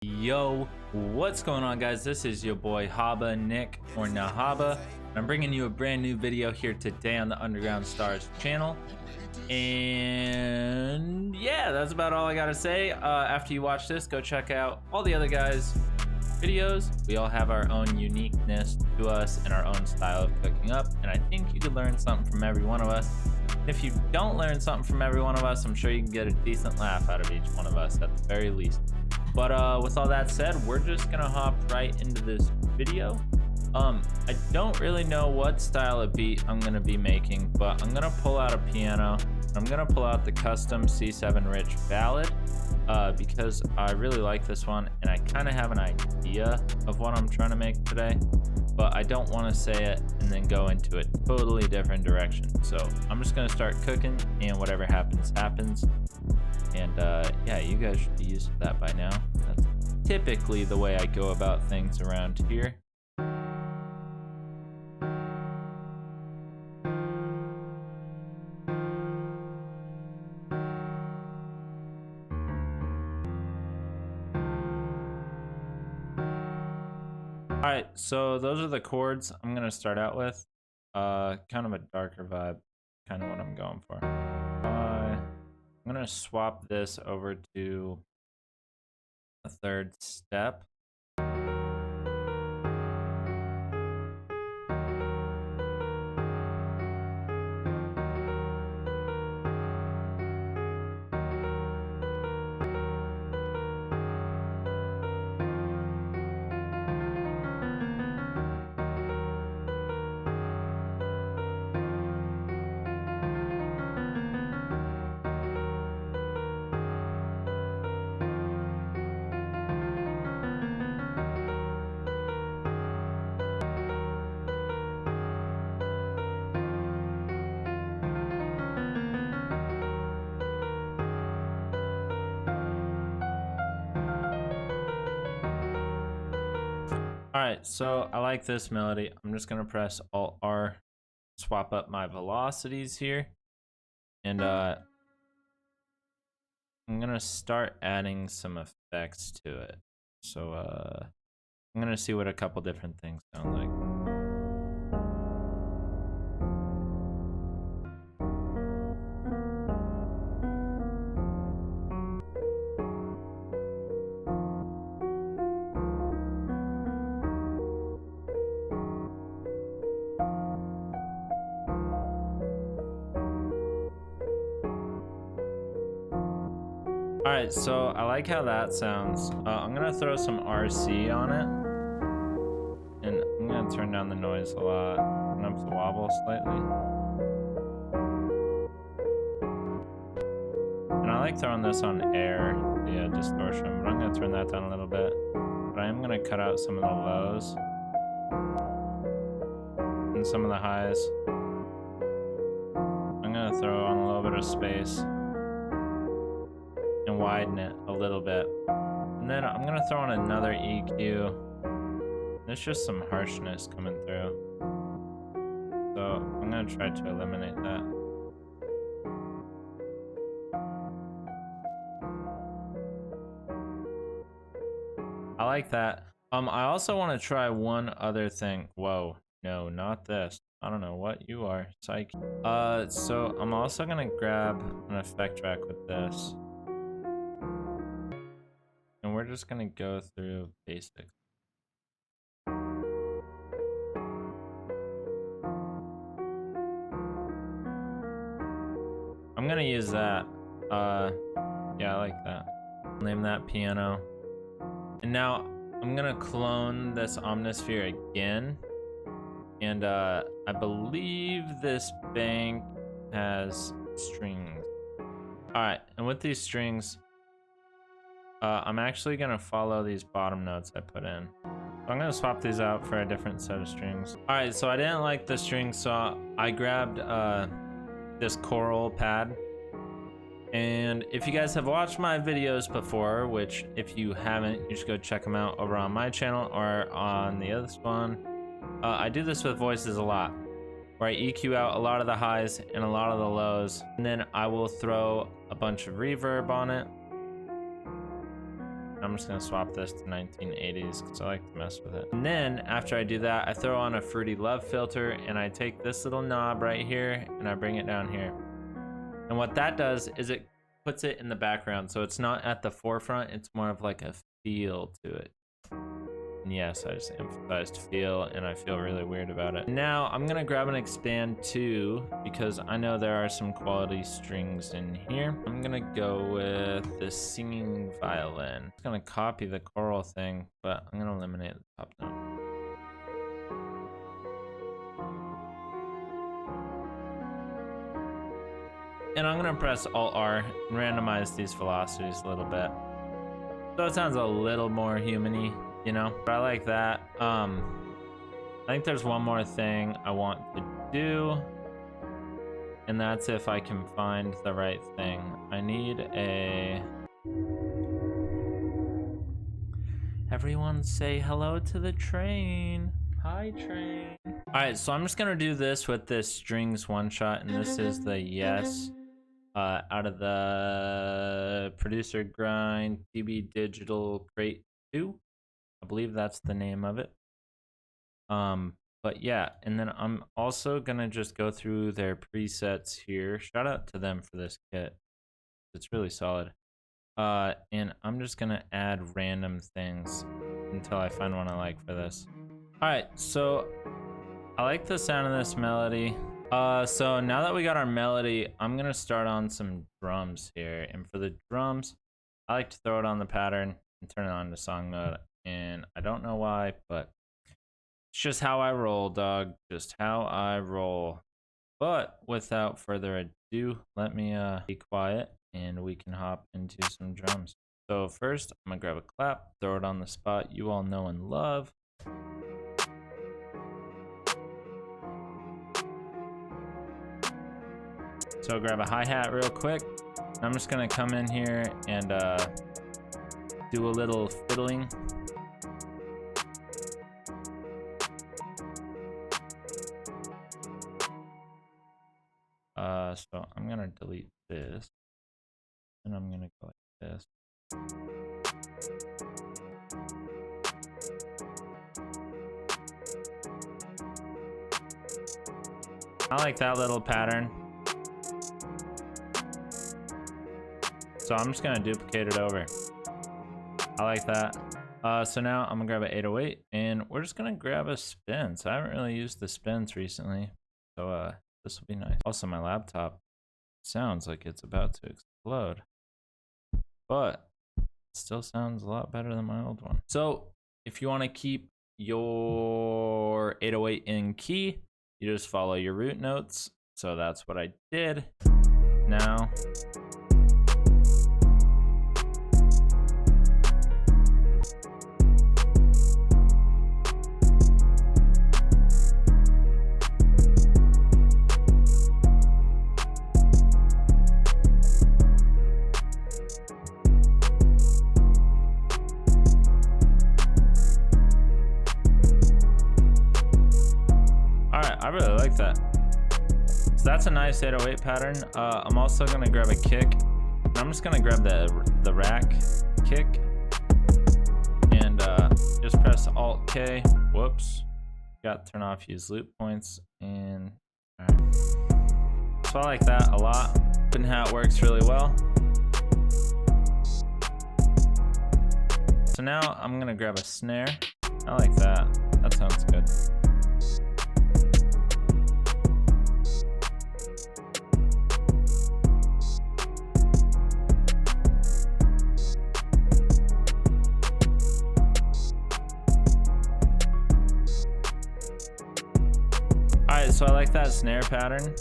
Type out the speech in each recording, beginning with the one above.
Yo, what's going on, guys? This is your boy HABA, Nick, or NaHaba. I'm bringing you a brand new video here today on the Underground Stars channel. And yeah, that's about all I gotta say. After you watch this, go check out all the other guys' videos. We all have our own uniqueness to us and our own style of cooking up, and I think you could learn something from every one of us. If you don't learn something from every one of us, I'm sure you can get a decent laugh out of each one of us at the very least. But with all that said, we're just gonna hop right into this video. I don't really know what style of beat I'm gonna be making, but I'm gonna pull out a piano. I'm gonna pull out the custom C7 Rich Ballad because I really like this one, and I kind of have an idea of what I'm trying to make today, but I don't want to say it and then go into a totally different direction. So I'm just gonna start cooking, and whatever happens happens. And yeah, you guys should be used to that by now. That's typically the way I go about things around here. Alright, so those are the chords I'm gonna start out with. Kind of a darker vibe, kind of what I'm going for. I'm gonna swap this over to a third step. Alright, so I like this melody. I'm just gonna press Alt R, swap up my velocities here, and I'm gonna start adding some effects to it. So I'm gonna see what a couple different things sound like. Alright, so I like how that sounds. I'm gonna throw some RC on it, and I'm gonna turn down the noise a lot, turn up the wobble slightly. And I like throwing this on air, the distortion, but I'm gonna turn that down a little bit. But I am gonna cut out some of the lows and some of the highs. I'm gonna throw on a little bit of space and widen it a little bit, and then I'm gonna throw on another EQ. There's just some harshness coming through, so I'm gonna try to eliminate that. I like that. I also want to try one other thing. Whoa, no, not this. I don't know what you are, psych. So I'm also gonna grab an effect track with this, and we're just gonna go through basics. I'm gonna use that. Yeah, I like that. Name that piano. And now I'm gonna clone this Omnisphere again. And I believe this bank has strings. Alright, and with these strings, I'm actually gonna follow these bottom notes I put in. So I'm gonna swap these out for a different set of strings. Alright, so I didn't like the strings, so I grabbed this choral pad. And if you guys have watched my videos before, which if you haven't, you should go check them out over on my channel or on the other one. I do this with voices a lot, where I EQ out a lot of the highs and a lot of the lows, and then I will throw a bunch of reverb on it. I'm I'm just gonna swap this to 1980s because I like to mess with it. And then after I do that, I throw on a Fruity Love filter and I take this little knob right here and I bring it down here. And what that does is it puts it in the background, so it's not at the forefront, it's more of like a feel to it. And yes, I just emphasized feel, and I feel really weird about it. Now I'm gonna grab an expand 2 because I know there are some quality strings in here. I'm gonna go with the singing violin. I'm gonna copy the choral thing, but I'm gonna eliminate the top note. And I'm gonna press Alt-R and randomize these velocities a little bit. So it sounds a little more human-y, you know? But I like that. I think there's one more thing I want to do. And that's if I can find the right thing. I need a... Everyone say hello to the train. Hi, train. All right, so I'm just gonna do this with this strings one shot, and this is the Yes. Out of the Producer Grind TB Digital Crate 2. I believe that's the name of it. But yeah, and then I'm also gonna just go through their presets here. Shout out to them for this kit. It's really solid. And I'm just gonna add random things until I find one I like for this. All right, so I like the sound of this melody. So now that we got our melody, I'm gonna start on some drums here. And for the drums, I like to throw it on the pattern and turn it on to song mode. And I don't know why, but it's just how I roll, dog. Just how I roll. But without further ado, let me be quiet and we can hop into some drums. So first, I'm gonna grab a clap, throw it on the spot you all know and love. So grab a hi-hat real quick. I'm just gonna come in here and do a little fiddling. So I'm gonna delete this, and I'm gonna go like this. I like that little pattern. So I'm just gonna duplicate it over. I like that. So now I'm gonna grab an 808 and we're just gonna grab a spin. So I haven't really used the spins recently. So this will be nice. Also, my laptop sounds like it's about to explode, but it still sounds a lot better than my old one. So if you wanna keep your 808 in key, you just follow your root notes. So that's what I did. Now, I really like that. So that's a nice 808 pattern. I'm also gonna grab a kick. I'm just gonna grab the rack kick and just press Alt K. Whoops. Got to turn off use loop points and all right. So I like that a lot. Open hat works really well. So now I'm gonna grab a snare. I like that. That sounds good. Alright, so I like that snare pattern.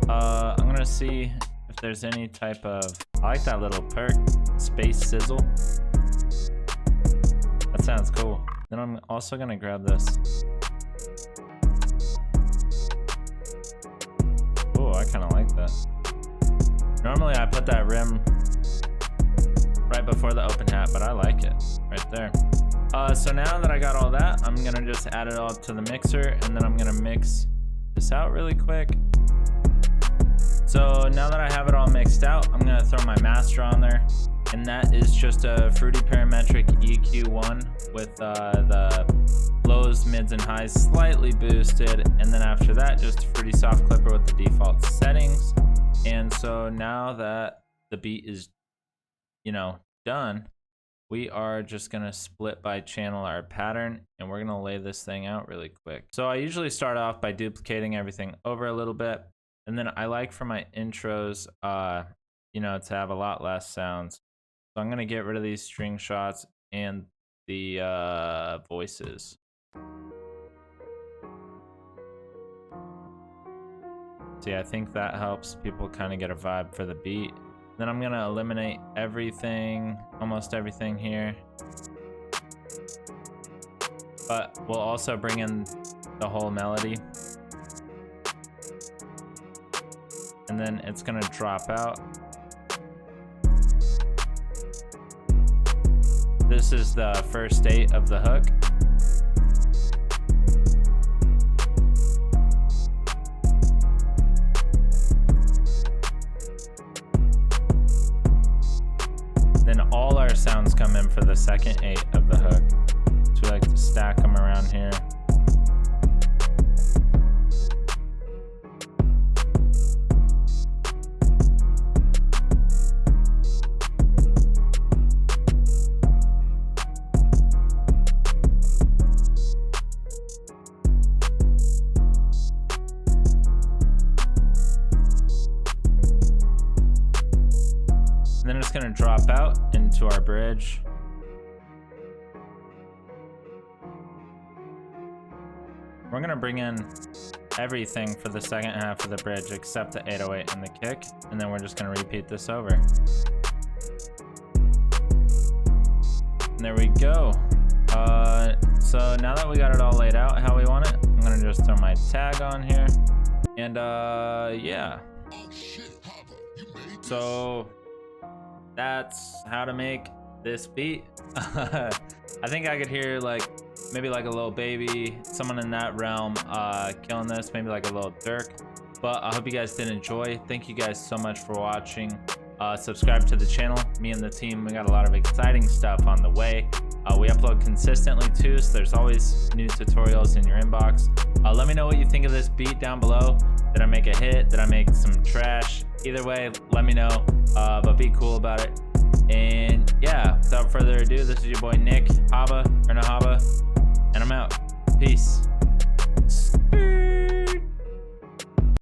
I'm gonna see if there's any type of... I like that little perk, space sizzle. That sounds cool. Then I'm also gonna grab this. Oh, I kinda like that. Normally I put that rim right before the open hat, but I like it right there. So now that I got all that, I'm gonna just add it all to the mixer and then I'm gonna mix this out really quick. So now that I have it all mixed out, I'm gonna throw my master on there and that is just a fruity parametric EQ1 with the lows, mids, and highs slightly boosted, and then after that just a fruity soft clipper with the default settings. And so now that the beat is, you know, done, we are just gonna split by channel our pattern, and we're gonna lay this thing out really quick. So I usually start off by duplicating everything over a little bit, and then I like for my intros, you know, to have a lot less sounds. So I'm gonna get rid of these string shots and the voices. See, I think that helps people kind of get a vibe for the beat. Then I'm gonna eliminate everything, almost everything here. But we'll also bring in the whole melody. And then it's gonna drop out. This is the first 8 of the hook. Then all our sounds come in for the second 8 of the hook. So we like to stack them around here. And then it's gonna drop out into our bridge. We're gonna bring in everything for the second half of the bridge except the 808 and the kick, and then we're just gonna repeat this over. And there we go. So now that we got it all laid out how we want it, I'm gonna just throw my tag on here, and yeah. So that's how to make this beat. I think I could hear like maybe like a Lil Baby, someone in that realm killing this, maybe like a Lil Durk. But I hope you guys did enjoy. Thank you guys so much for watching. Subscribe to the channel. Me and the team, we got a lot of exciting stuff on the way. We upload consistently too, so there's always new tutorials in your inbox. Let me know what you think of this beat down below. Did I make a hit? Did I make some trash? Either way, let me know, but be cool about it. And yeah, without further ado, this is your boy Nick, HABA, and I'm out. Peace.